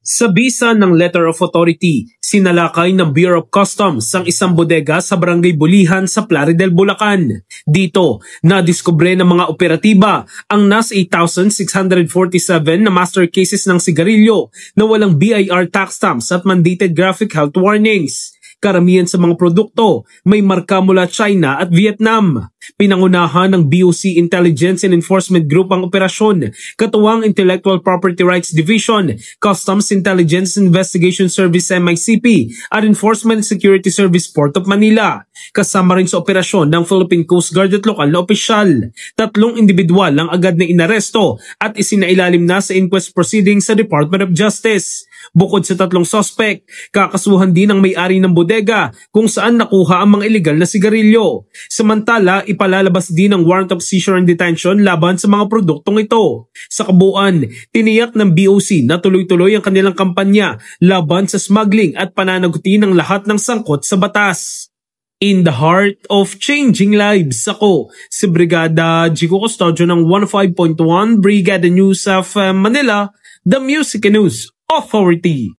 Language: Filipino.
Sa bisa ng Letter of Authority, sinalakay ng Bureau of Customs ang isang bodega sa Barangay Bulihan sa Plaridel, Bulacan. Dito, nadiskubre ng mga operatiba ang nasa 8,647 na master cases ng sigarilyo na walang BIR tax stamps at mandated graphic health warnings. Karamihan sa mga produkto may marka mula China at Vietnam. Pinangunahan ng BOC Intelligence and Enforcement Group ang operasyon, katuwang Intellectual Property Rights Division, Customs Intelligence Investigation Service MICP at Enforcement Security Service Port of Manila. Kasama rin sa operasyon ng Philippine Coast Guard at lokal na opisyal. 3 individual ang agad na inaresto at isinailalim na sa inquest proceedings sa Department of Justice. Bukod sa 3 sospek, kakasuhan din ang may-ari ng bodega kung saan nakuha ang mga illegal na sigarilyo. Samantala, ipalalabas din ang warrant of seizure and detention laban sa mga produktong ito. Sa kabuuan, tiniyak ng BOC na tuloy-tuloy ang kanilang kampanya laban sa smuggling at pananaguti ng lahat ng sangkot sa batas. In the heart of changing lives, ako si Brigada Jigo Custodio ng 105.1 Brigada News of Manila, the Music News Authority.